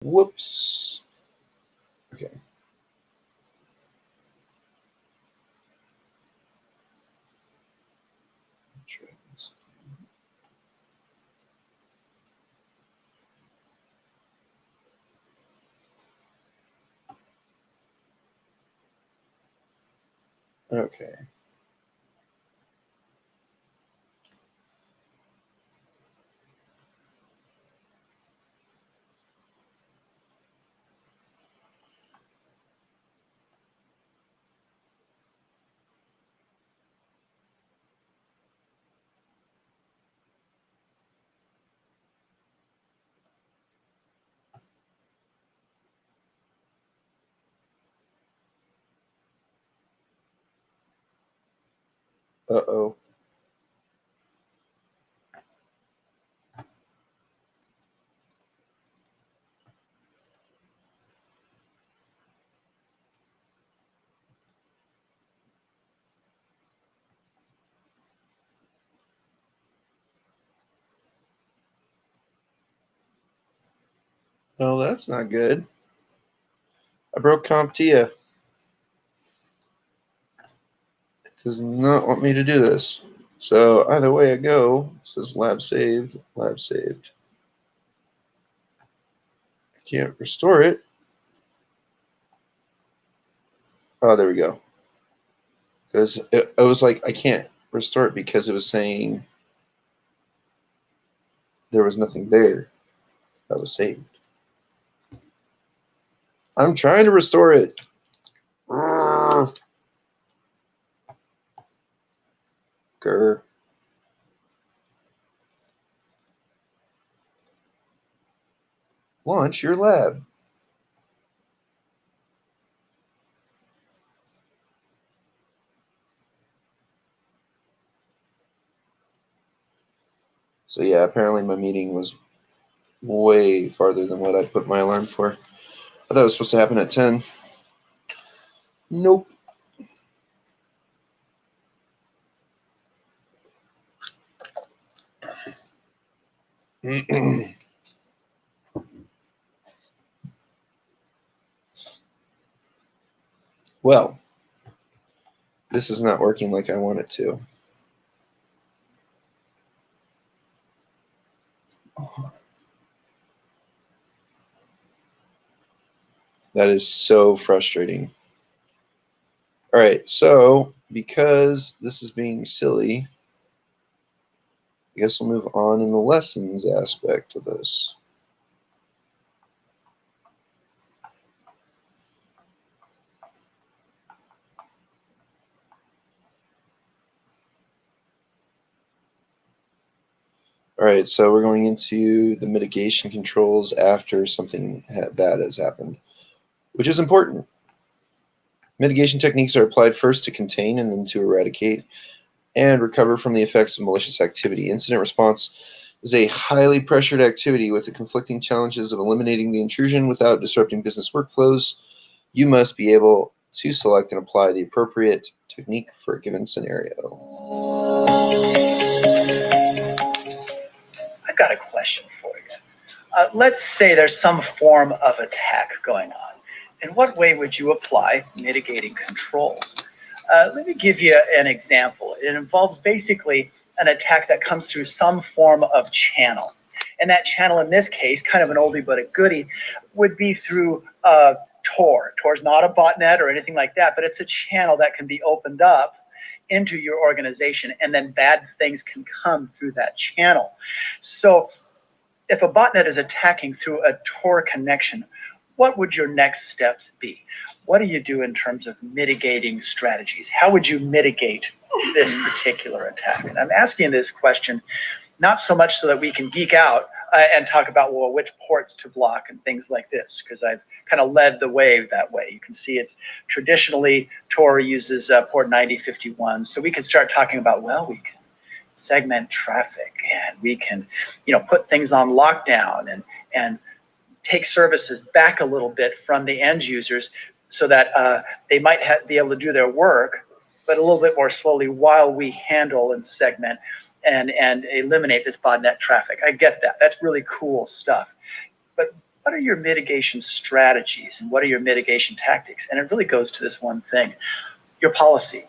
Whoops. Okay. Okay. Uh-oh. No, that's not good. I broke CompTIA. It does not want me to do this. So either way I go, it says lab saved, lab saved. I can't restore it. Oh, there we go. Because it was like, I can't restore it because it was saying there was nothing there that was saved. I'm trying to restore it. Grr. Launch your lab. So yeah, apparently my meeting was way farther than what I'd put my alarm for. I thought it was supposed to happen at 10. Nope. Well, this is not working like I want it to. That is so frustrating. All right, so because this is being silly, I guess we'll move on in the lessons aspect of this. All right, so we're going into the mitigation controls after something bad has happened, which is important. Mitigation techniques are applied first to contain and then to eradicate and recover from the effects of malicious activity. Incident response is a highly pressured activity with the conflicting challenges of eliminating the intrusion without disrupting business workflows. You must be able to select and apply the appropriate technique for a given scenario. I've got a question for you. Let's say there's some form of attack going on. In what way would you apply mitigating controls? Let me give you an example. It involves basically an attack that comes through some form of channel. And that channel in this case, kind of an oldie but a goodie, would be through Tor. Tor's not a botnet or anything like that, but it's a channel that can be opened up into your organization, and then bad things can come through that channel. So if a botnet is attacking through a Tor connection, what would your next steps be? What do you do in terms of mitigating strategies? How would you mitigate this particular attack? And I'm asking this question not so much so that we can geek out and talk about, well, which ports to block and things like this, because I've kind of led the way that way. You can see it's traditionally Tor uses port 9051. So we can start talking about, well, we can segment traffic, and we can, put things on lockdown and take services back a little bit from the end users so that they might be able to do their work, but a little bit more slowly while we handle and segment and eliminate this botnet traffic. I get that. That's really cool stuff. But what are your mitigation strategies and what are your mitigation tactics? And it really goes to this one thing, your policy.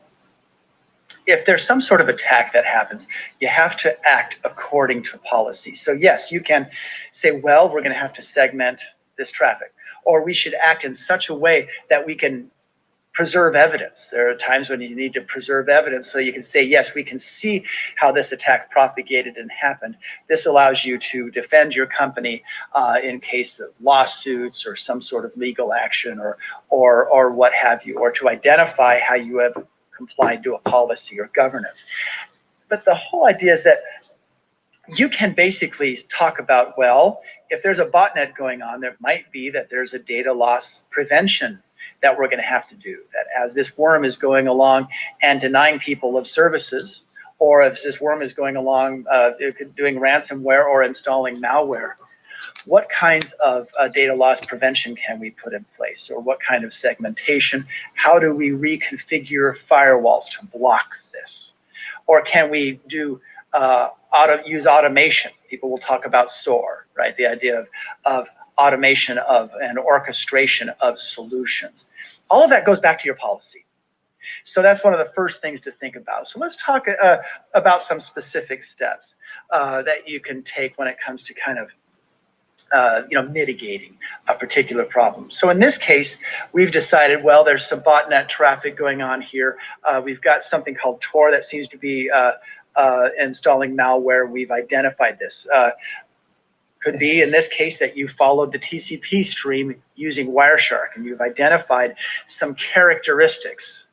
If there's some sort of attack that happens, you have to act according to policy. So yes, you can say, well, we're going to have to segment this traffic, or we should act in such a way that we can preserve evidence. There are times when you need to preserve evidence so you can say, yes, we can see how this attack propagated and happened. This allows you to defend your company in case of lawsuits or some sort of legal action or what have you, or to identify how you have complied to a policy or governance. But the whole idea is that you can basically talk about, well, if there's a botnet going on, there might be that there's a data loss prevention that we're going to have to do. That as this worm is going along and denying people of services, or if this worm is going along doing ransomware or installing malware, what kinds of data loss prevention can we put in place, or what kind of segmentation? How do we reconfigure firewalls to block this? Or can we do use automation? People will talk about SOAR, right? The idea of automation of and orchestration of solutions. All of that goes back to your policy. So that's one of the first things to think about. So let's talk about some specific steps that you can take when it comes to kind of mitigating a particular problem. So in this case, we've decided, well, there's some botnet traffic going on here. We've got something called Tor that seems to be installing malware. We've identified this. Could be in this case that you followed the TCP stream using Wireshark and you've identified some characteristics,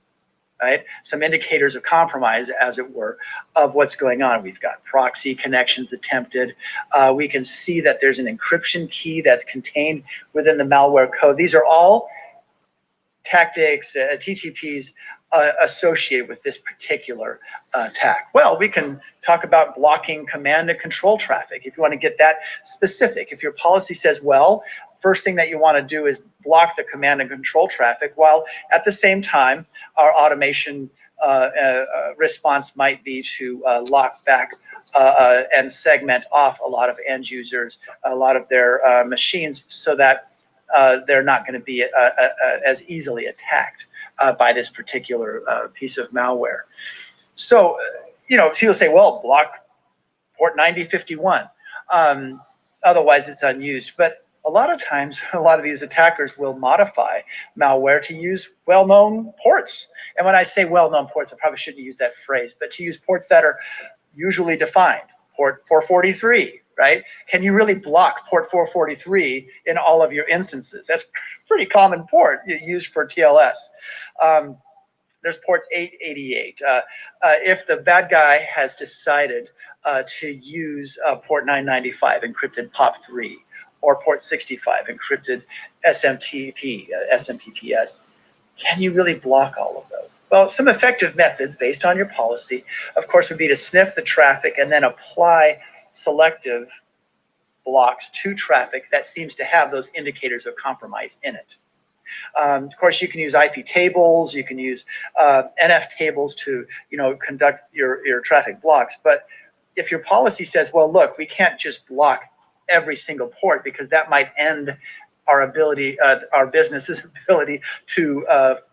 right? Some indicators of compromise, as it were, of what's going on. We've got proxy connections attempted. We can see that there's an encryption key that's contained within the malware code. These are all tactics, TTPs associated with this particular attack. Well, we can talk about blocking command and control traffic if you want to get that specific. If your policy says, well, first thing that you want to do is block the command and control traffic, while at the same time, our automation response might be to lock back and segment off a lot of end users, a lot of their machines, so that they're not going to be as easily attacked by this particular piece of malware. So, people say, well, block port 9051. Otherwise, it's unused. But a lot of times, a lot of these attackers will modify malware to use well-known ports. And when I say well-known ports, I probably shouldn't use that phrase, but to use ports that are usually defined. Port 443, right? Can you really block port 443 in all of your instances? That's a pretty common port used for TLS. There's ports 888. If the bad guy has decided to use port 995, encrypted POP3, or port 65, encrypted SMTPS, can you really block all of those? Well, some effective methods based on your policy, of course, would be to sniff the traffic and then apply selective blocks to traffic that seems to have those indicators of compromise in it. Of course, you can use IP tables, you can use NF tables to conduct your traffic blocks. But if your policy says, well, look, we can't just block every single port because that might end our ability, our business's ability to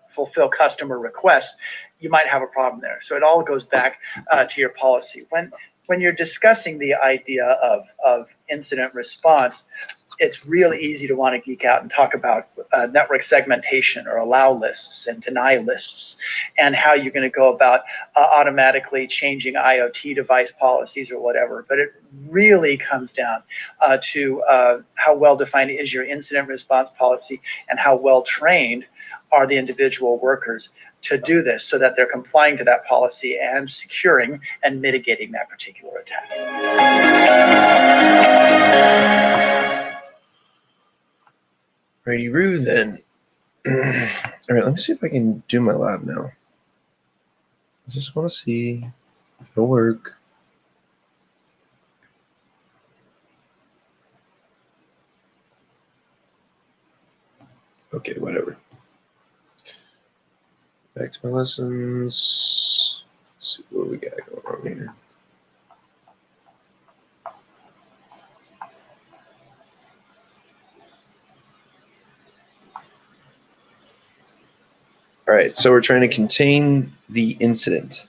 fulfill customer requests, you might have a problem there. So it all goes back to your policy. When you're discussing the idea of incident response, it's really easy to want to geek out and talk about network segmentation or allow lists and deny lists, and how you're going to go about automatically changing IoT device policies or whatever. But it really comes down to how well defined is your incident response policy and how well trained are the individual workers to do this so that they're complying to that policy and securing and mitigating that particular attack. Righty-roo then. All right, let me see if I can do my lab now. I just want to see if it'll work. Okay, whatever. Back to my lessons. Let's see what we got going on here. right, so we're trying to contain the incident.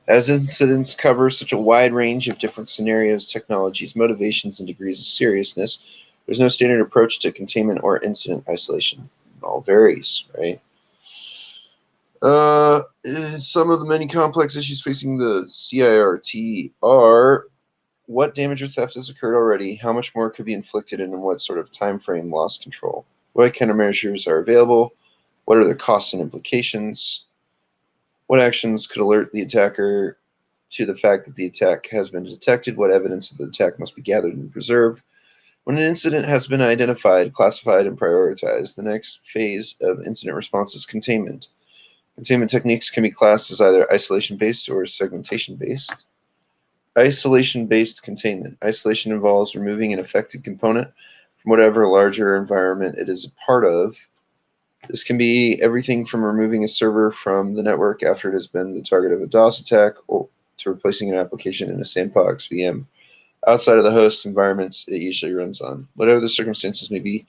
As incidents cover such a wide range of different scenarios, technologies, motivations, and degrees of seriousness, there's no standard approach to containment or incident isolation. It all varies, right? Some of the many complex issues facing the CIRT are: what damage or theft has occurred already, how much more could be inflicted, and in what sort of time frame lost control? What countermeasures are available? What are the costs and implications? What actions could alert the attacker to the fact that the attack has been detected? What evidence of the attack must be gathered and preserved? When an incident has been identified, classified, and prioritized, the next phase of incident response is containment. Containment techniques can be classed as either isolation-based or segmentation-based. Isolation-based containment. Isolation involves removing an affected component from whatever larger environment it is a part of. This can be everything from removing a server from the network after it has been the target of a DOS attack, or to replacing an application in a sandbox VM outside of the host environments it usually runs on. Whatever the circumstances may be, you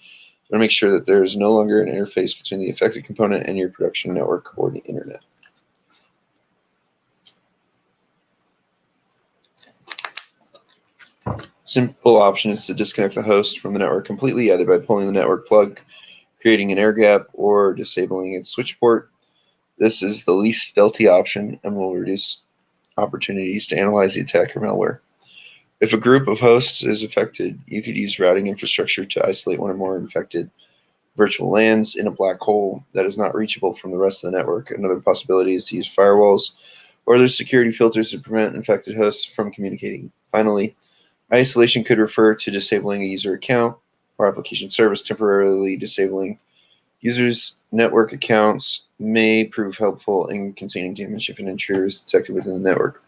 want to make sure that there is no longer an interface between the affected component and your production network or the internet. Simple option is to disconnect the host from the network completely, either by pulling the network plug, creating an air gap, or disabling its switch port. This is the least stealthy option and will reduce opportunities to analyze the attacker malware. If a group of hosts is affected, you could use routing infrastructure to isolate one or more infected virtual LANs in a black hole that is not reachable from the rest of the network. Another possibility is to use firewalls or other security filters to prevent infected hosts from communicating. Finally, isolation could refer to disabling a user account or application service. Temporarily disabling users' network accounts may prove helpful in containing damage if an intruder is detected within the network.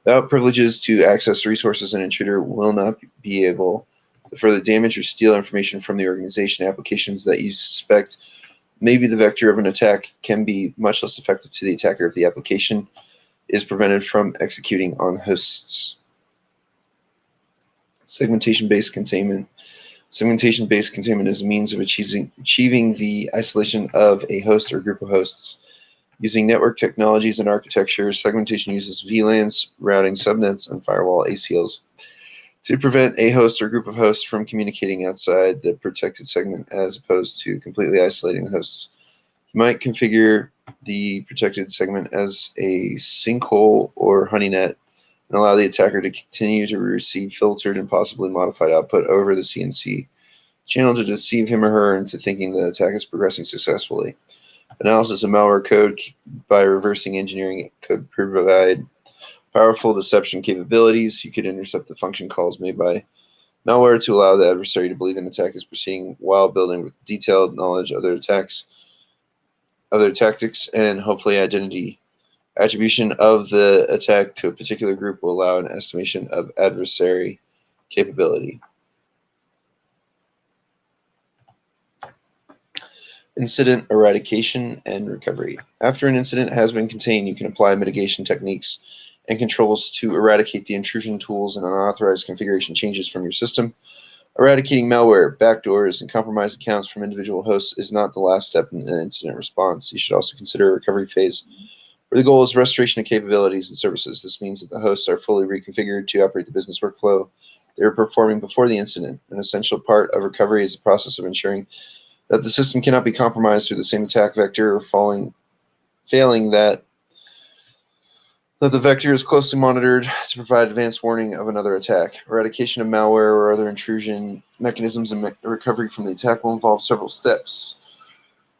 Without privileges to access resources, an intruder will not be able to further damage or steal information from the organization. Applications that you suspect may be the vector of an attack can be much less effective to the attacker if the application is prevented from executing on hosts. Segmentation-based containment. Segmentation-based containment is a means of achieving the isolation of a host or group of hosts. Using network technologies and architecture, segmentation uses VLANs, routing subnets, and firewall ACLs to prevent a host or group of hosts from communicating outside the protected segment, as opposed to completely isolating the hosts. You might configure the protected segment as a sinkhole or honeynet and allow the attacker to continue to receive filtered and possibly modified output over the CNC channel to deceive him or her into thinking the attack is progressing successfully. Analysis of malware code by reversing engineering it could provide powerful deception capabilities. You could intercept the function calls made by malware to allow the adversary to believe an attack is proceeding while building with detailed knowledge of their other tactics, and hopefully identity. Attribution of the attack to a particular group will allow an estimation of adversary capability. Incident eradication and recovery. After an incident has been contained, you can apply mitigation techniques and controls to eradicate the intrusion tools and unauthorized configuration changes from your system. Eradicating malware, backdoors, and compromised accounts from individual hosts is not the last step in an incident response. You should also consider a recovery phase, where the goal is restoration of capabilities and services. This means that the hosts are fully reconfigured to operate the business workflow they were performing before the incident. An essential part of recovery is the process of ensuring that the system cannot be compromised through the same attack vector, or failing that the vector is closely monitored to provide advance warning of another attack. Eradication of malware or other intrusion mechanisms and recovery from the attack will involve several steps.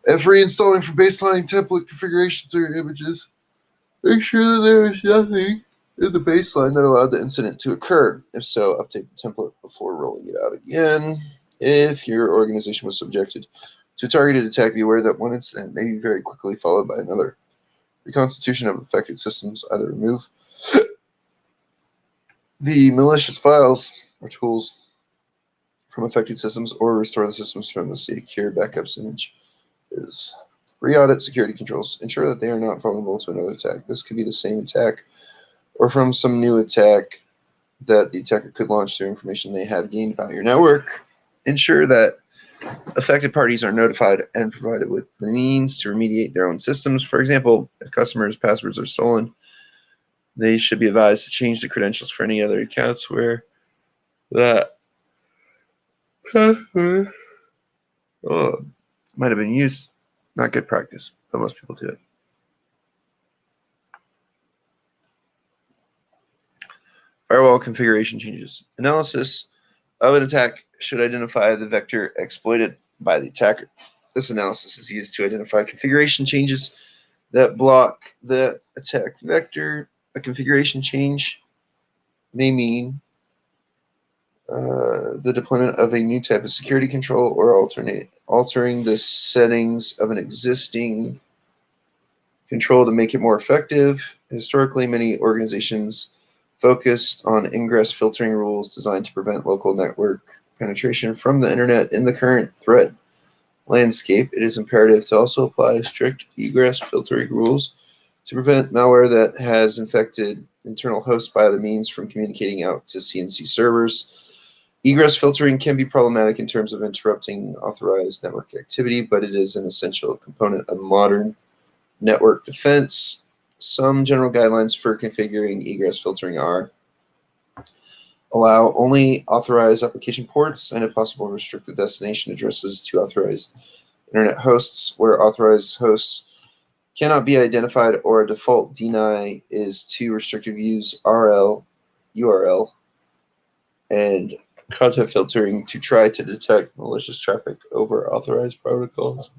After reinstalling from baseline template configurations or images, make sure that there is nothing in the baseline that allowed the incident to occur. If so, update the template before rolling it out again. If your organization was subjected to a targeted attack, be aware that one incident may be very quickly followed by another. Reconstitution of affected systems: either remove the malicious files or tools from affected systems or restore the systems from the secure backups image. Is re-audit security controls. Ensure that they are not vulnerable to another attack. This could be the same attack or from some new attack that the attacker could launch through information they have gained about your network. Ensure that Affected parties are notified and provided with the means to remediate their own systems. For example, if customers' passwords are stolen, they should be advised to change the credentials for any other accounts where that password might have been used. Not good practice, but most people do it. Firewall configuration changes. Analysis of an attack should identify the vector exploited by the attacker. This analysis is used to identify configuration changes that block the attack vector. A configuration change may mean the deployment of a new type of security control or altering the settings of an existing control to make it more effective. Historically, many organizations focused on ingress filtering rules designed to prevent local network penetration from the internet. In the current threat landscape, it is imperative to also apply strict egress filtering rules to prevent malware that has infected internal hosts by other means from communicating out to CNC servers. Egress filtering can be problematic in terms of interrupting authorized network activity, but it is an essential component of modern network defense. Some general guidelines for configuring egress filtering are: allow only authorized application ports and, if possible, restrict the destination addresses to authorized internet hosts. Where authorized hosts cannot be identified or a default deny is to restrictive use URL, and content filtering to try to detect malicious traffic over authorized protocols.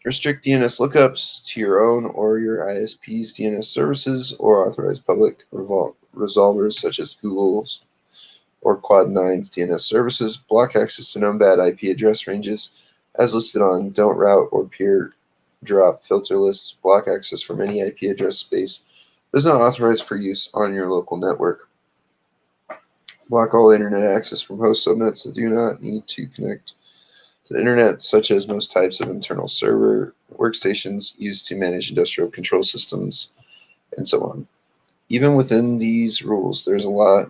Restrict DNS lookups to your own or your ISP's DNS services or authorized public resolvers such as Google's or Quad9's DNS services. Block access to known bad IP address ranges as listed on don't route or peer drop filter lists. Block access from any IP address space that is not authorized for use on your local network. Block all internet access from host subnets that do not need to connect to the internet, such as most types of internal server workstations used to manage industrial control systems, and so on. Even within these rules, there's a lot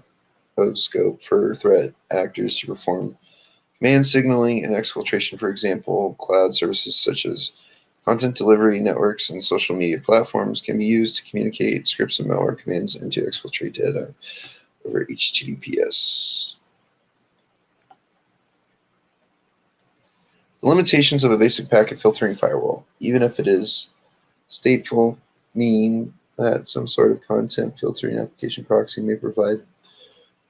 of scope for threat actors to perform command signaling and exfiltration. For example, cloud services such as content delivery networks and social media platforms can be used to communicate scripts and malware commands and to exfiltrate data over HTTPS. The limitations of a basic packet filtering firewall, even if it is stateful, mean that some sort of content filtering application proxy may provide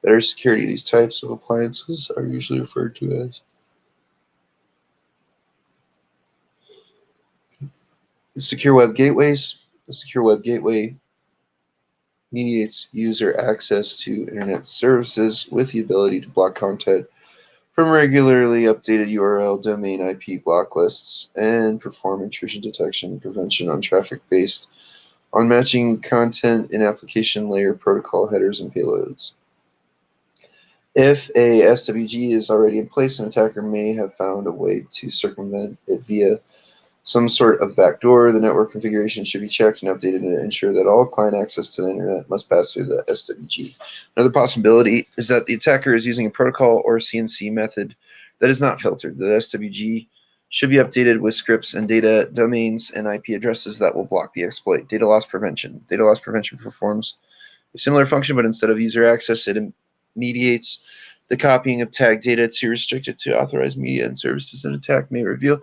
better security. These types of appliances are usually referred to as secure web gateways. The secure web gateway mediates user access to internet services with the ability to block content from regularly updated URL domain IP block lists and perform intrusion detection and prevention on traffic based on matching content in application layer protocol headers and payloads. If a SWG is already in place, an attacker may have found a way to circumvent it via some sort of backdoor. The network configuration should be checked and updated to ensure that all client access to the internet must pass through the SWG. Another possibility is that the attacker is using a protocol or CNC method that is not filtered. The SWG should be updated with scripts and data domains and IP addresses that will block the exploit. Data loss prevention. Data loss prevention performs a similar function, but instead of user access, it mediates the copying of tagged data to restrict it to authorized media and services. An attack may reveal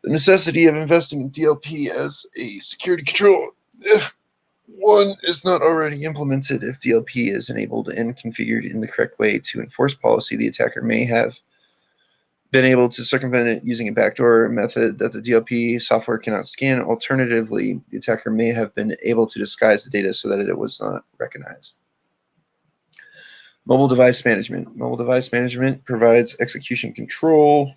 the necessity of investing in DLP as a security control if one is not already implemented. If DLP is enabled and configured in the correct way to enforce policy, the attacker may have been able to circumvent it using a backdoor method that the DLP software cannot scan. Alternatively, the attacker may have been able to disguise the data so that it was not recognized. Mobile device management. Mobile device management provides execution control.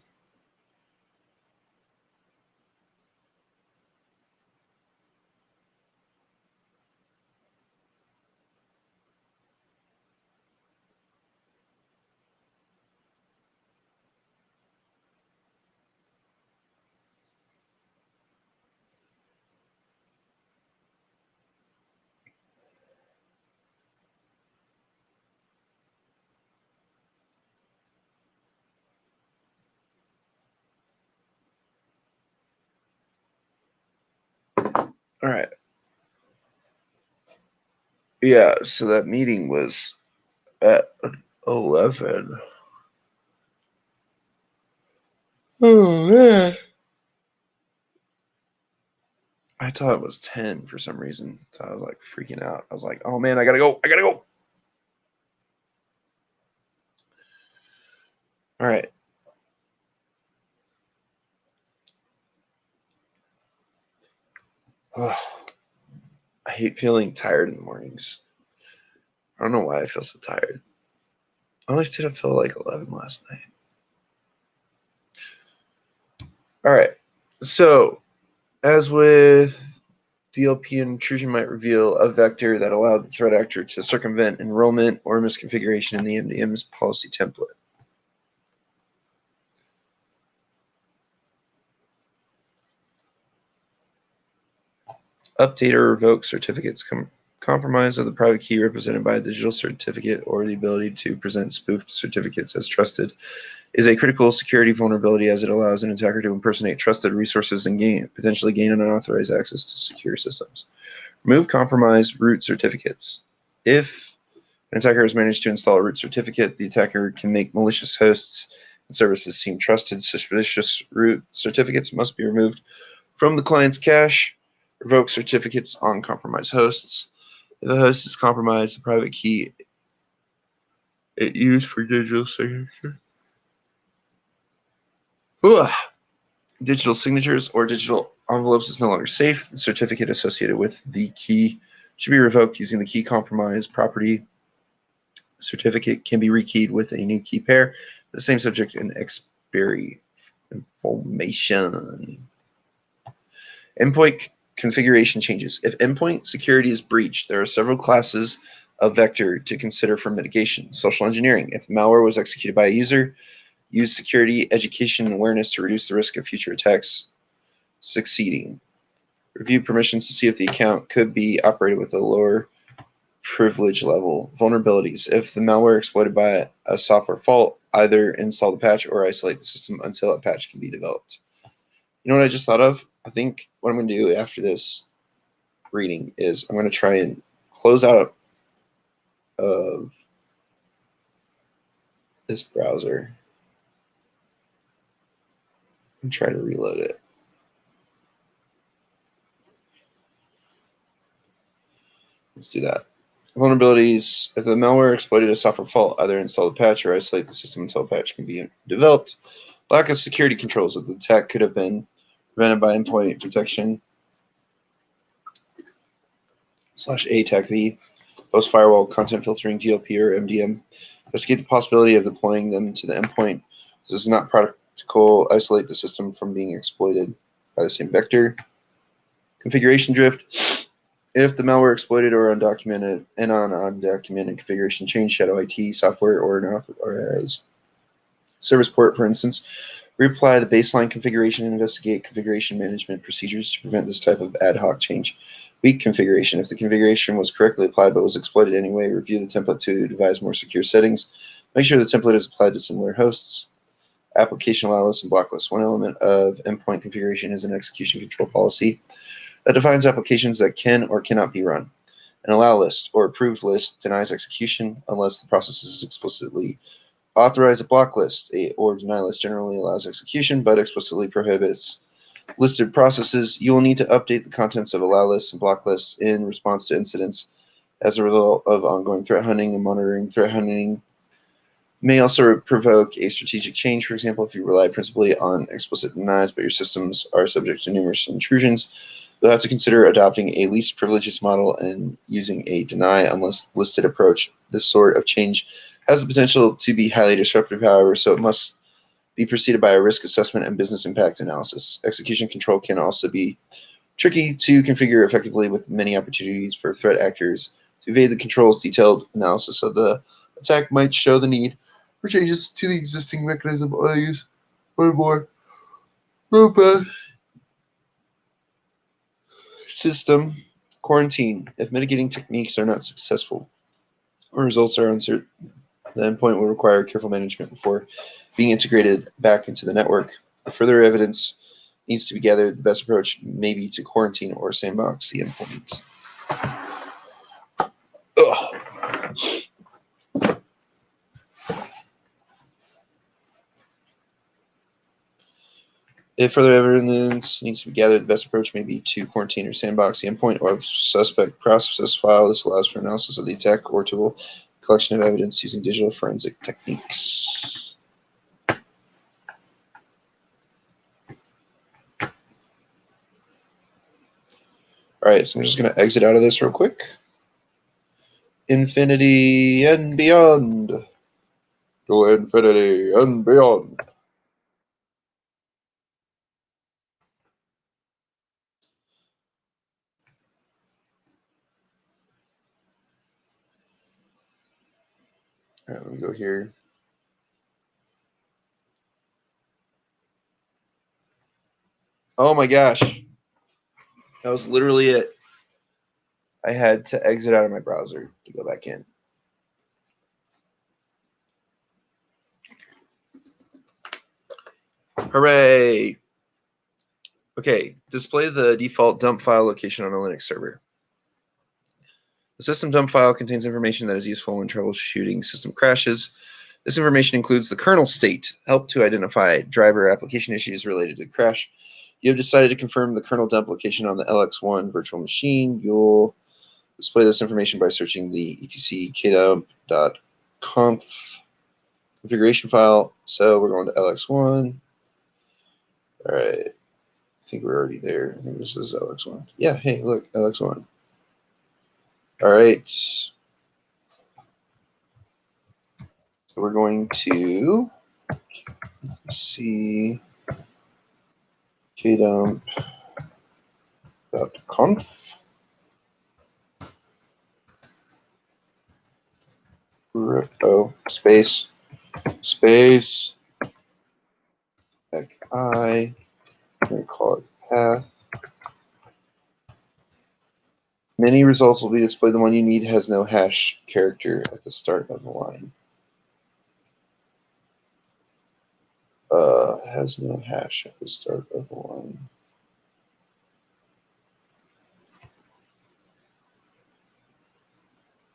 All right. Yeah, so that meeting was at 11. Oh, man. I thought it was 10 for some reason. So I was like freaking out. I was like, oh man, I gotta go. I gotta go. All right. Oh, I hate feeling tired in the mornings. I don't know why I feel so tired. I only stayed up till like 11 last night. All right. So, as with DLP intrusion might reveal a vector that allowed the threat actor to circumvent enrollment or misconfiguration in the MDM's policy template. Update or revoke certificates compromise of the private key represented by a digital certificate or the ability to present spoofed certificates as trusted is a critical security vulnerability as it allows an attacker to impersonate trusted resources and potentially gain unauthorized access to secure systems. Remove compromised root certificates. If an attacker has managed to install a root certificate, the attacker can make malicious hosts and services seem trusted. Suspicious root certificates must be removed from the client's cache. Revoke certificates on compromised hosts. If a host is compromised, the private key it used for digital signature. Digital signatures or digital envelopes is no longer safe. The certificate associated with the key should be revoked using the key compromise property. Certificate can be rekeyed with a new key pair, the same subject and expiry information. Endpoint configuration changes. If endpoint security is breached, there are several classes of vector to consider for mitigation. Social engineering. If malware was executed by a user, use security, education, and awareness to reduce the risk of future attacks succeeding. Review permissions to see if the account could be operated with a lower privilege level. Vulnerabilities. If the malware exploited by a software fault, either install the patch or isolate the system until a patch can be developed. You know what I just thought of? I think what I'm going to do after this reading is I'm going to try and close out of this browser and try to reload it. Let's do that. Vulnerabilities. If the malware exploited a software fault, either install the patch or isolate the system until a patch can be developed. Lack of security controls of the attack could have been prevented by endpoint protection /A attack V, post firewall content filtering DLP or MDM. Investigate the possibility of deploying them to the endpoint. This is not practical. Isolate the system from being exploited by the same vector. Configuration drift. If the malware exploited or undocumented and on undocumented configuration change shadow IT software or an authorized service port, for instance, reapply the baseline configuration and investigate configuration management procedures to prevent this type of ad hoc change. Weak configuration. If the configuration was correctly applied but was exploited anyway, review the template to devise more secure settings. Make sure the template is applied to similar hosts. Application allow list and block list. One element of endpoint configuration is an execution control policy that defines applications that can or cannot be run. An allow list or approved list denies execution unless the process is explicitly authorized. A block list or deny list generally allows execution but explicitly prohibits listed processes. You will need to update the contents of allow lists and block lists in response to incidents as a result of ongoing threat hunting and monitoring. Threat hunting may also provoke a strategic change. For example, if you rely principally on explicit denies but your systems are subject to numerous intrusions, you'll have to consider adopting a least privileges model and using a deny unless listed approach. This sort of change has the potential to be highly disruptive, however, so it must be preceded by a risk assessment and business impact analysis. Execution control can also be tricky to configure effectively with many opportunities for threat actors to evade the controls. Detailed analysis of the attack might show the need for changes to the existing mechanism or use or more robust system. Quarantine. If mitigating techniques are not successful or results are uncertain, the endpoint will require careful management before being integrated back into the network. Further evidence needs to be gathered, the best approach may be to quarantine or sandbox the endpoints. If further evidence needs to be gathered, the best approach may be to quarantine or sandbox the endpoint or suspect process file. This allows for analysis of the attack or tool, collection of evidence using digital forensic techniques. All right, so I'm just going to exit out of this real quick. Infinity and beyond. To infinity and beyond. All right, let me go here. Oh my gosh. That was literally it. I had to exit out of my browser to go back in. Hooray! Okay, display the default dump file location on a Linux server. The system dump file contains information that is useful when troubleshooting system crashes. This information includes the kernel state, help to identify driver application issues related to the crash. You have decided to confirm the kernel dump location on the LX1 virtual machine. You'll display this information by searching the etc kdump.conf configuration file. So we're going to LX1. All right. I think we're already there. I think this is LX1. Yeah, hey, look, LX1. All right. So we're going to see kdump.conf. Oh, space. I'm going to call it path. Many results will be displayed. The one you need has no hash character at the start of the line. Has no hash at the start of the line.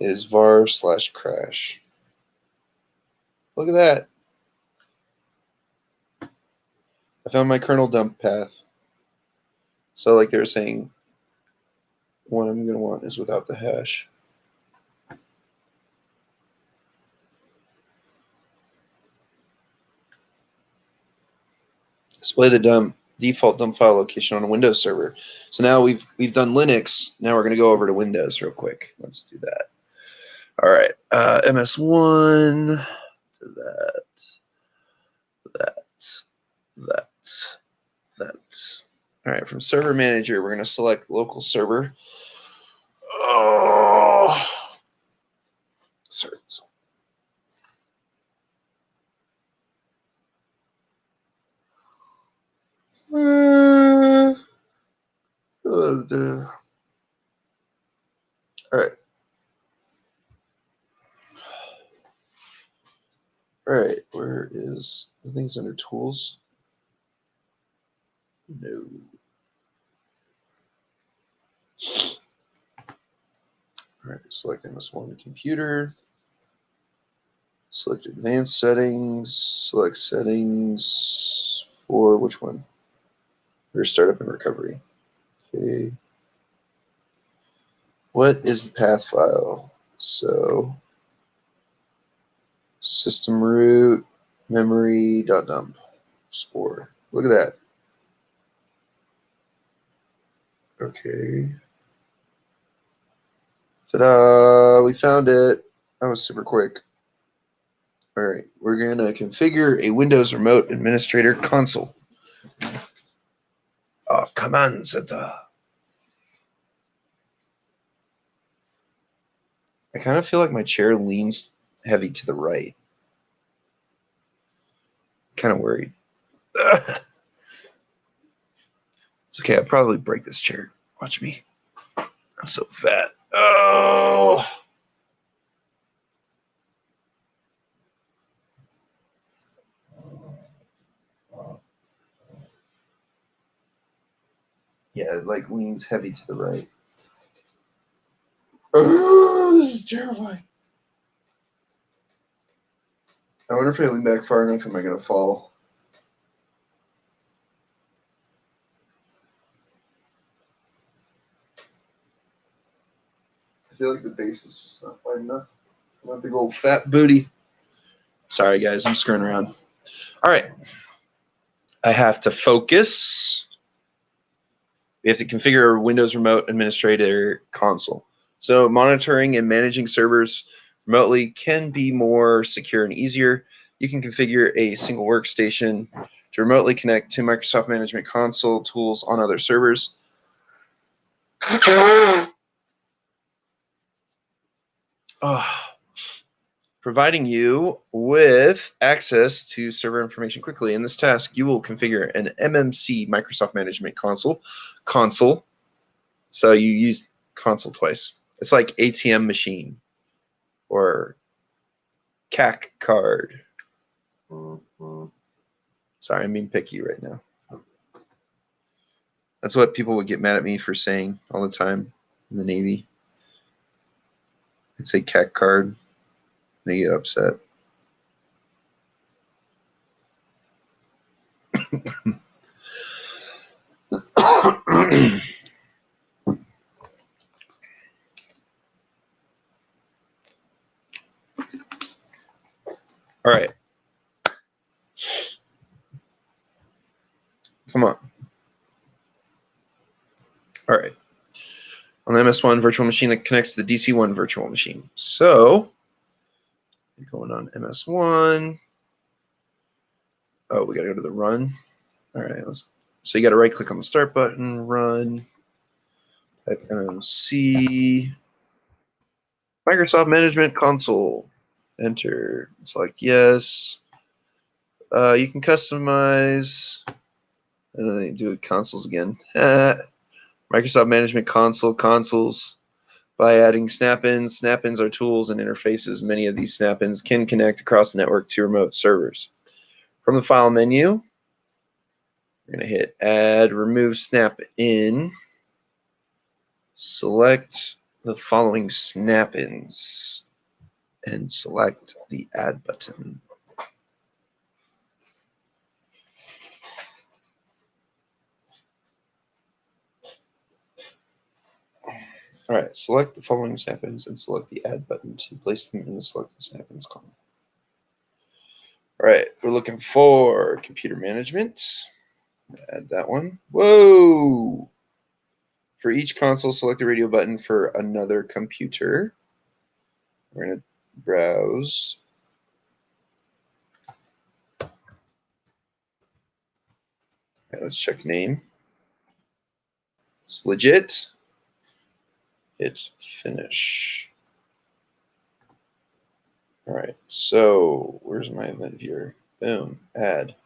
Is var/crash. Look at that. I found my kernel dump path. So like they were saying, what I'm going to want is without the hash. Display the default dump file location on a Windows server. So now we've done Linux. Now we're going to go over to Windows real quick. Let's do that. All right, MS1, that. All right, from Server Manager, we're going to select Local Server. Oh, sorry. All right. All right, where is the things under Tools? No. All right, select MS1 Computer. Select Advanced Settings. Select Settings for which one? For Startup and Recovery. Okay. What is the path file? So system root memory.dump spore. Look at that. Okay. Ta-da! We found it. That was super quick. All right, we're going to configure a Windows Remote Administrator console. Command center. I kind of feel like my chair leans heavy to the right. Kind of worried. It's okay. I'll probably break this chair. Watch me. I'm so fat. Oh. Yeah, it like leans heavy to the right. Oh, this is terrifying. I wonder if I lean back far enough, am I going to fall? I feel like the base is just not wide enough for my big old fat booty. Sorry, guys, I'm screwing around. All right. I have to focus. We have to configure a Windows Remote Administrator console. So monitoring and managing servers remotely can be more secure and easier. You can configure a single workstation to remotely connect to Microsoft Management Console tools on other servers. Providing you with access to server information quickly. In this task, you will configure an MMC, Microsoft Management Console. So you use console twice. It's like ATM machine or CAC card. Sorry, I'm being picky right now. That's what people would get mad at me for saying all the time in the Navy. I'd say CAC card. They get upset. All right. Come on. All right. On the MS1 virtual machine that connects to the DC1 virtual machine. So, you're going on MS1. Oh, we got to go to the run. All right. So you got to right click on the start button, run, type MMC, Microsoft Management Console, enter, select yes. You can customize, and then do consoles again. Microsoft Management Console, consoles, by adding snap-ins. Snap-ins are tools and interfaces. Many of these snap-ins can connect across the network to remote servers. From the file menu, we're going to hit add, remove snap-in, select the following snap-ins, and select the add button. All right, select the following snap-ins and select the add button to place them in the selected snap-ins column. All right, we're looking for computer management. Add that one. Whoa! For each console, select the radio button for another computer. We're going to browse. All right, let's check name. It's legit. Hit finish. All right, so where's my event viewer? Boom, add.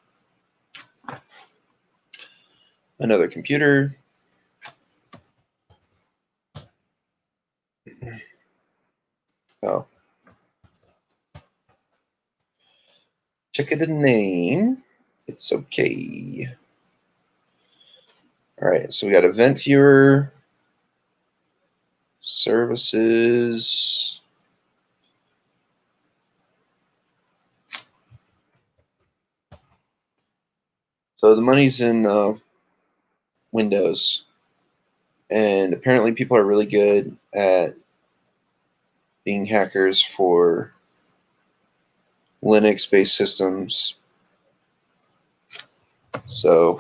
Another computer. Oh. Check it a name. It's okay. All right, so we got event viewer, services. So the money's in Windows, and apparently people are really good at being hackers for Linux-based systems. So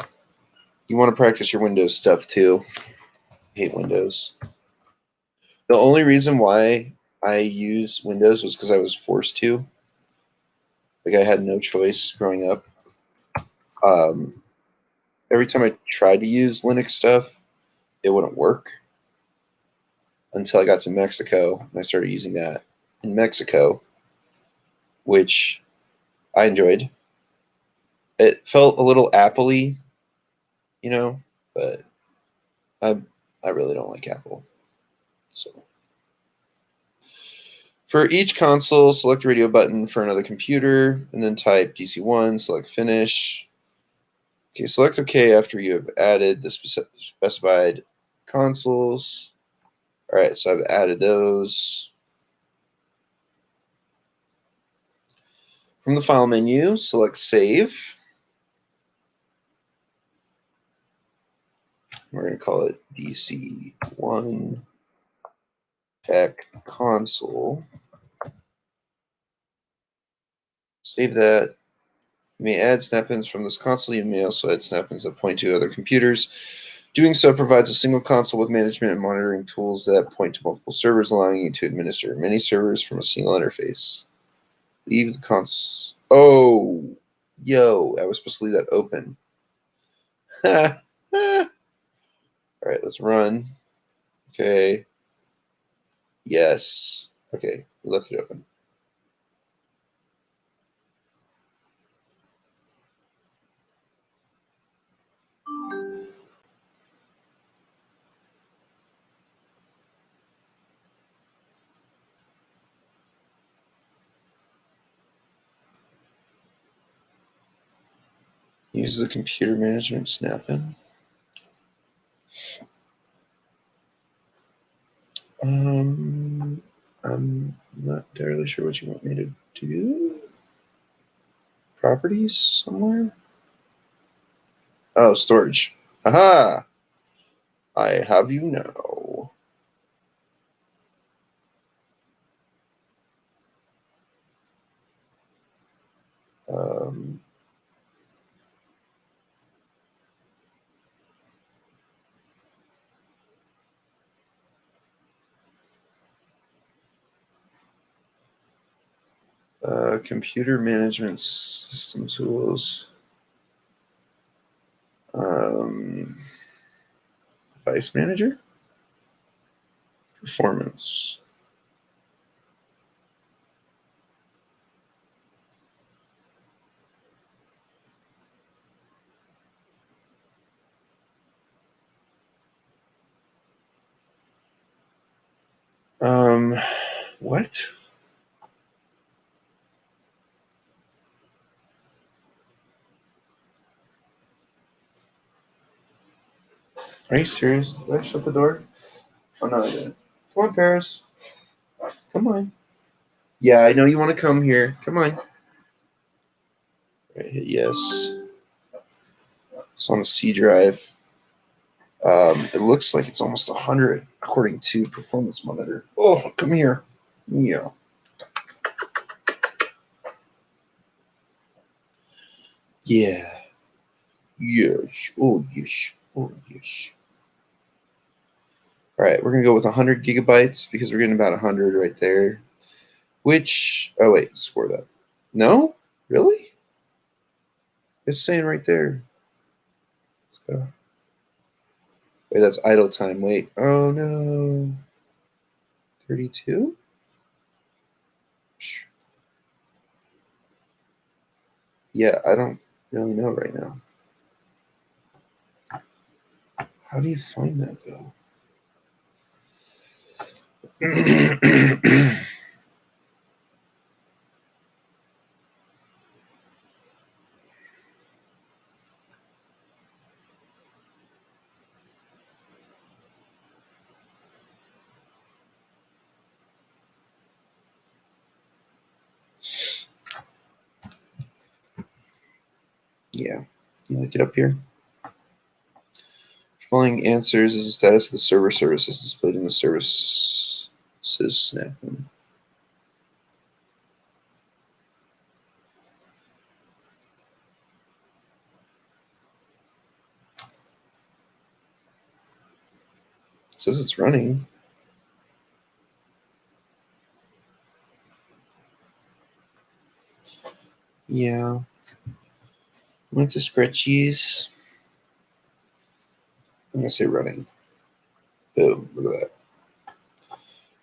you want to practice your Windows stuff too. I hate Windows. The only reason why I use Windows was because I was forced to. Like I had no choice growing up. Every time I tried to use Linux stuff, it wouldn't work until I got to Mexico and I started using that in Mexico, which I enjoyed. It felt a little Apple-y, you know, but I really don't like Apple. So for each console, select the radio button for another computer and then type DC1, select finish. Okay, select OK after you have added the specified consoles. All right, so I've added those. From the File menu, select Save. We're going to call it DC1 Tech Console. Save that. You may add snap-ins from this console. You may also add snap-ins that point to other computers. Doing so provides a single console with management and monitoring tools that point to multiple servers, allowing you to administer many servers from a single interface. Leave the console. Oh, yo, I was supposed to leave that open. All right, let's run. Okay. Yes. Okay, we left it open. Use the computer management snap-in. I'm not entirely sure what you want me to do. Properties somewhere? Oh, storage. Aha! I have you now. Um, computer management system tools. Device manager. Performance. What? Are you serious? Did I shut the door? Oh, no, I didn't. Come on, Paris. Come on. Yeah, I know you want to come here. Come on. Right, hit yes. It's on the C drive. It looks like it's almost 100 according to Performance Monitor. Oh, come here. Yeah. Yeah. Yes. Oh, yes. Oh, yes. All right, we're going to go with 100 gigabytes because we're getting about 100 right there. Which, oh, wait, score that. No? Really? It's saying right there. Let's go. Wait, that's idle time. Wait. Oh, no. 32? Yeah, I don't really know right now. How do you find that, though? Yeah. You look it up here. Following answers is the status of the server services displayed in the services snap-in. It says it's running. Yeah. Went to spreadsheets. I'm going to say running. Boom. Look at that.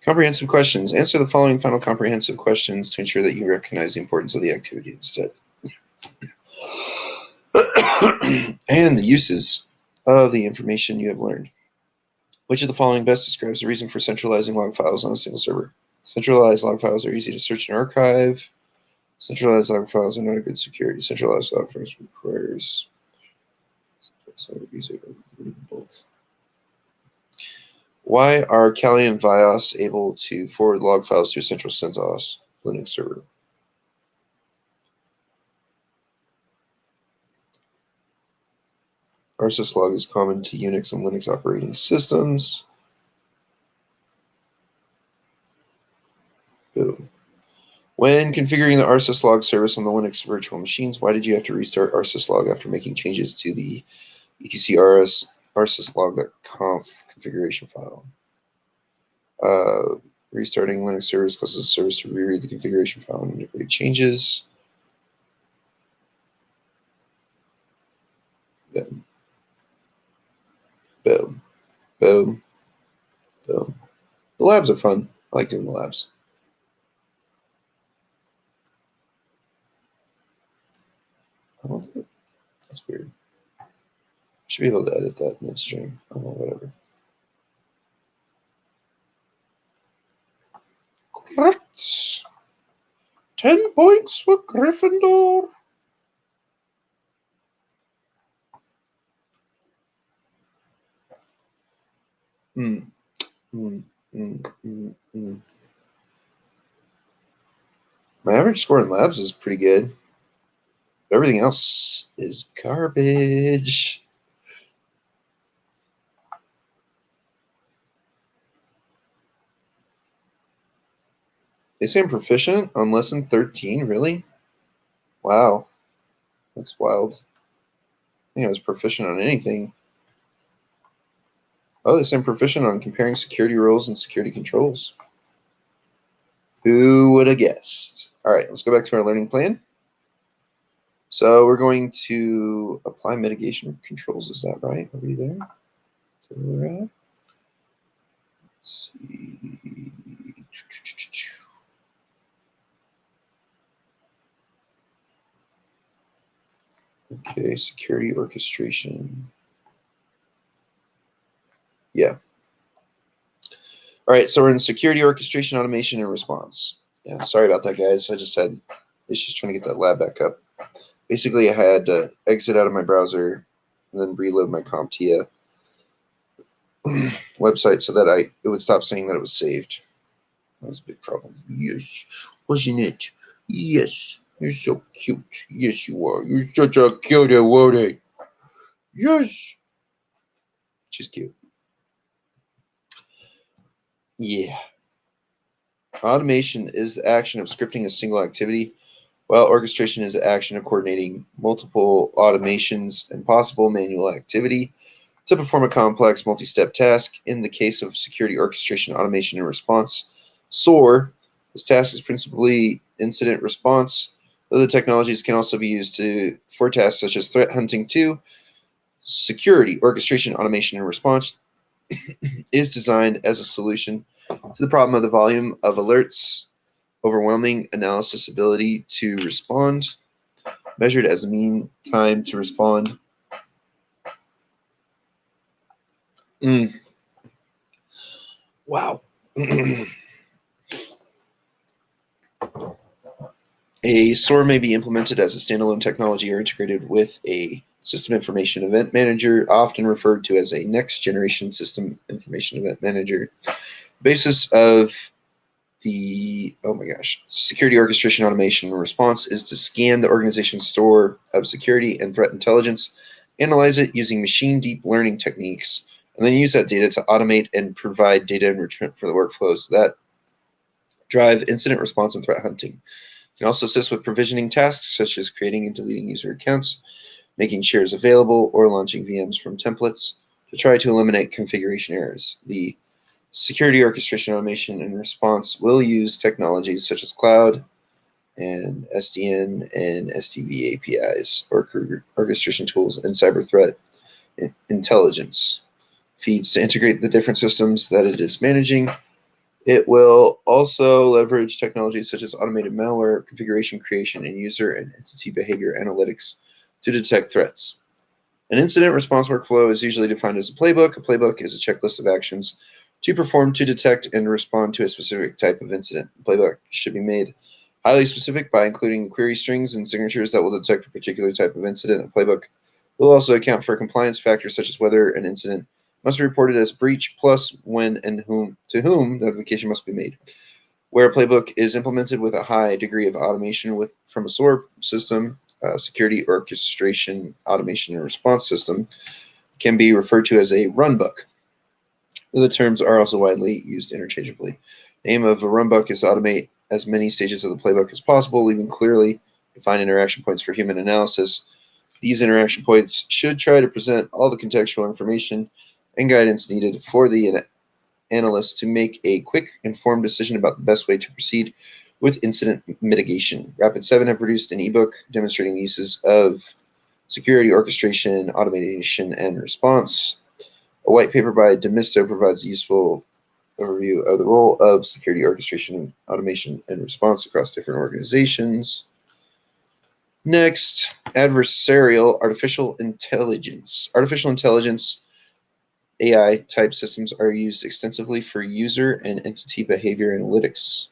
Comprehensive questions. Answer the following final comprehensive questions to ensure that you recognize the importance of the activity instead. And the uses of the information you have learned. Which of the following best describes the reason for centralizing log files on a single server? Centralized log files are easy to search and archive. Centralized log files are not a good security. Centralized log files requires So these are bulk. Why are Kali and Vios able to forward log files to a central CentOS Linux server? RSS log is common to Unix and Linux operating systems. Boom. When configuring the RSS log service on the Linux virtual machines, why did you have to restart RSS log after making changes to the etc rslog.conf configuration file? Restarting Linux service causes the service to reread the configuration file and integrate changes. Then, boom, boom, boom. The labs are fun. I like doing the labs. I don't think that's weird. Should be able to edit that midstream. Oh, whatever. Correct. 10 points for Gryffindor. My average score in labs is pretty good. But everything else is garbage. They say I'm proficient on lesson 13, really? Wow. That's wild. I think I was proficient on anything. Oh, they say I'm proficient on comparing security roles and security controls. Who would have guessed? All right, let's go back to our learning plan. So we're going to apply mitigation controls. Is that right? Are we there? So we're at. Let's see. Okay, security orchestration. Yeah. All right, so we're in security orchestration, automation, and response. Yeah, sorry about that, guys. I just had issues trying to get that lab back up. Basically, I had to exit out of my browser and then reload my CompTIA website so that it would stop saying that it was saved. That was a big problem. Yes, wasn't it? Yes, you're so cute. Yes, you are. You're such a cutie, Woody. Yes. She's cute. Yeah. Automation is the action of scripting a single activity, while orchestration is the action of coordinating multiple automations and possible manual activity to perform a complex multi-step task. In the case of security orchestration, automation, and response, SOAR, this task is principally incident response, though the technologies can also be used for tasks such as threat hunting too. Security orchestration, automation, and response is designed as a solution to the problem of the volume of alerts, overwhelming analysis ability to respond, measured as a mean time to respond. Wow. A SOAR may be implemented as a standalone technology or integrated with a System Information Event Manager, often referred to as a next-generation System Information Event Manager. The basis of the, security orchestration, automation, and response is to scan the organization's store of security and threat intelligence, analyze it using machine deep learning techniques, and then use that data to automate and provide data enrichment for the workflows that drive incident response and threat hunting. It can also assist with provisioning tasks such as creating and deleting user accounts, making shares available, or launching VMs from templates to try to eliminate configuration errors. The security orchestration, automation, and response will use technologies such as cloud and SDN and SDV APIs, or orchestration tools, and cyber threat intelligence feeds to integrate the different systems that it is managing. It will also leverage technologies such as automated malware, configuration creation, and user and entity behavior analytics to detect threats. An incident response workflow is usually defined as a playbook. A playbook is a checklist of actions to perform to detect and respond to a specific type of incident. The playbook should be made highly specific by including the query strings and signatures that will detect a particular type of incident. A playbook We'll also account for compliance factors such as whether an incident must be reported as breach, plus when and to whom notification must be made. Where a playbook is implemented with a high degree of automation from a SOAR system, security orchestration, automation, and response system, can be referred to as a runbook. The terms are also widely used interchangeably. The aim of a runbook is to automate as many stages of the playbook as possible, leaving clearly defined interaction points for human analysis. These interaction points should try to present all the contextual information and guidance needed for the analyst to make a quick, informed decision about the best way to proceed with incident mitigation. Rapid7 have produced an ebook demonstrating the uses of security orchestration, automation, and response. A white paper by Demisto provides a useful overview of the role of security orchestration, automation, and response across different organizations. Next, adversarial artificial intelligence. Artificial intelligence AI type systems are used extensively for user and entity behavior analytics.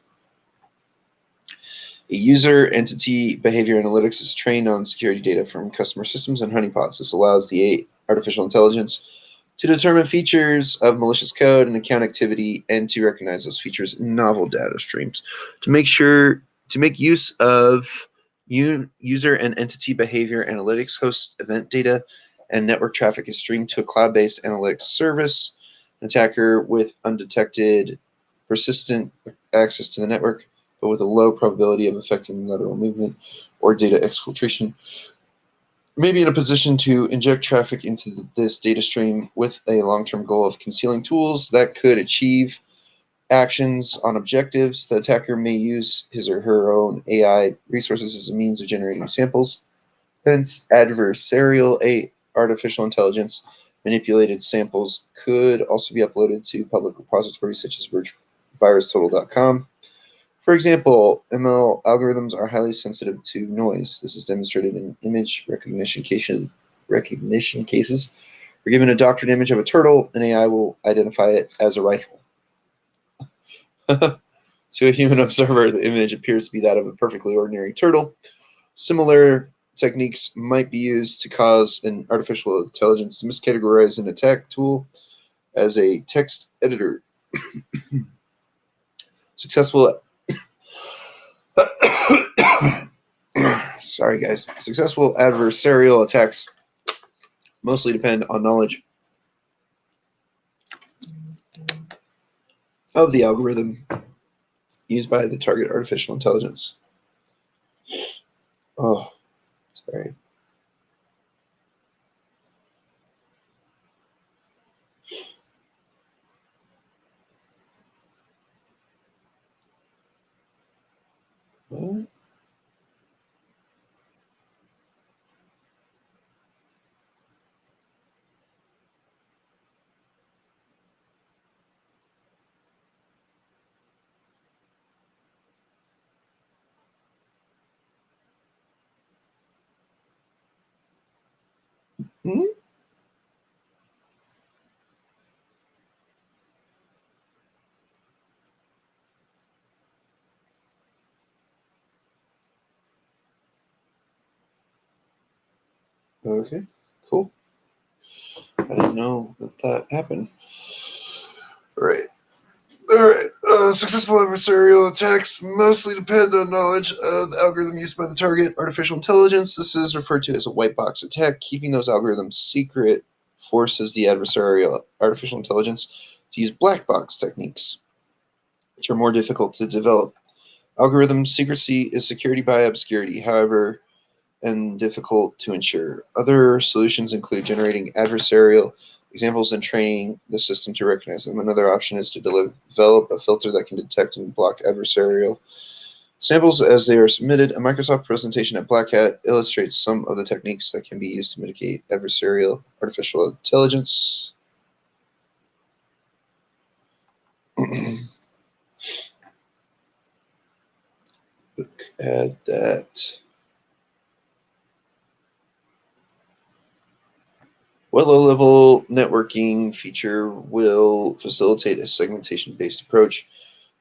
A user entity behavior analytics is trained on security data from customer systems and honeypots. This allows the artificial intelligence to determine features of malicious code and account activity and to recognize those features in novel data streams. To make use of user and entity behavior analytics, host event data and network traffic is streamed to a cloud-based analytics service. An attacker with undetected persistent access to the network, but with a low probability of affecting lateral movement or data exfiltration, may be in a position to inject traffic into this data stream with a long-term goal of concealing tools that could achieve actions on objectives. The attacker may use his or her own AI resources as a means of generating samples. Hence, adversarial artificial intelligence manipulated samples could also be uploaded to public repositories such as virustotal.com. For example, ML algorithms are highly sensitive to noise. This is demonstrated in image recognition cases. We're given a doctored image of a turtle, and AI will identify it as a rifle. To a human observer, the image appears to be that of a perfectly ordinary turtle. Similar techniques might be used to cause an artificial intelligence to miscategorize an attack tool as a text editor. Successful Sorry, guys. Successful adversarial attacks mostly depend on knowledge of the algorithm used by the target artificial intelligence. Oh, sorry. What? Hmm? Okay, cool. I didn't know that happened. All right. Successful adversarial attacks mostly depend on knowledge of the algorithm used by the target artificial intelligence. This is referred to as a white box attack. Keeping those algorithms secret forces the adversarial artificial intelligence to use black box techniques, which are more difficult to develop. Algorithm secrecy is security by obscurity, however, and difficult to ensure. Other solutions include generating adversarial examples and training the system to recognize them. Another option is to develop a filter that can detect and block adversarial samples as they are submitted. A Microsoft presentation at Black Hat illustrates some of the techniques that can be used to mitigate adversarial artificial intelligence. Look at that. What low-level networking feature will facilitate a segmentation-based approach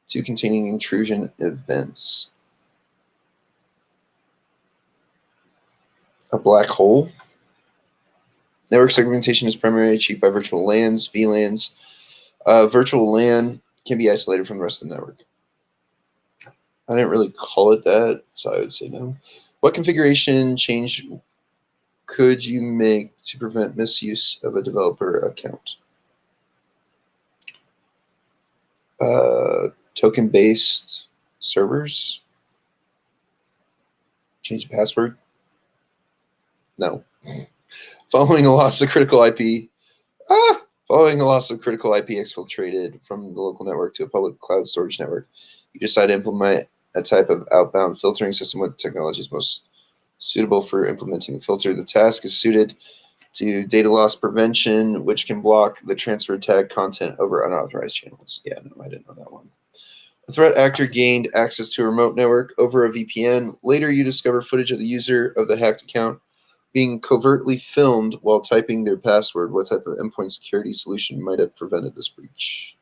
to containing intrusion events? A black hole? Network segmentation is primarily achieved by virtual LANs, VLANs. Virtual LAN can be isolated from the rest of the network. I didn't really call it that, so I would say no. What configuration change could you make to prevent misuse of a developer account? Token-based servers? Change the password? No. Following a loss of critical IP exfiltrated from the local network to a public cloud storage network, you decide to implement a type of outbound filtering system. What technology is most suitable for implementing the filter? The task is suited to data loss prevention, which can block the transfer tag content over unauthorized channels. Yeah, no, I didn't know that one. A threat actor gained access to a remote network over a VPN. Later, you discover footage of the user of the hacked account being covertly filmed while typing their password. What type of endpoint security solution might have prevented this breach?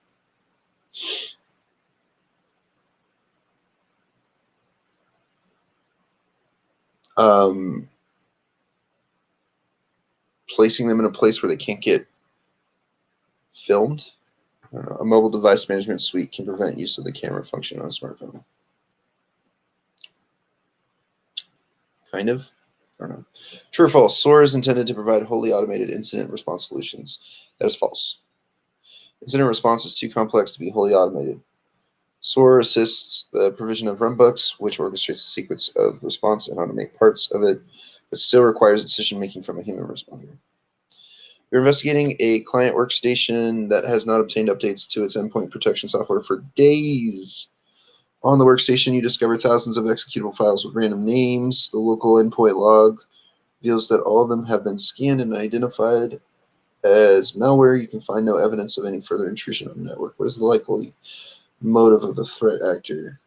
Placing them in a place where they can't get filmed. I don't know. A mobile device management suite can prevent use of the camera function on a smartphone. Kind of. I don't know. True or false? SOAR is intended to provide wholly automated incident response solutions. That is false. Incident response is too complex to be wholly automated. SOAR assists the provision of runbooks, which orchestrates the sequence of response and automate parts of it, but still requires decision-making from a human responder. You're investigating a client workstation that has not obtained updates to its endpoint protection software for days. On the workstation, you discover thousands of executable files with random names. The local endpoint log reveals that all of them have been scanned and identified as malware. You can find no evidence of any further intrusion on the network. What is the likely motive of the threat actor?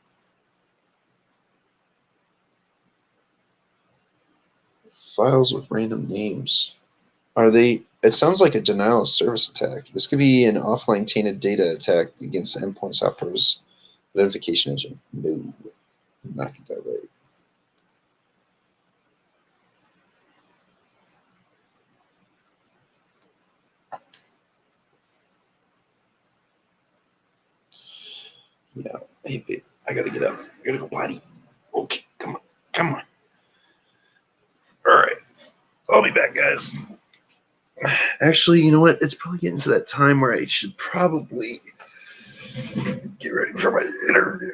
Files with random names. Are they? It sounds like a denial of service attack. This could be an offline tainted data attack against the endpoint software's identification engine. No, did not get that right. Yeah, hey, babe, I gotta get up. I gotta go potty. Okay, come on, come on. All right, I'll be back, guys. Actually, you know what? It's probably getting to that time where I should probably get ready for my interview.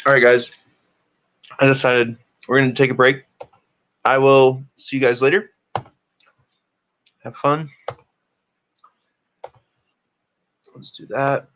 All right, guys. I decided we're going to take a break. I will see you guys later. Have fun. Let's do that.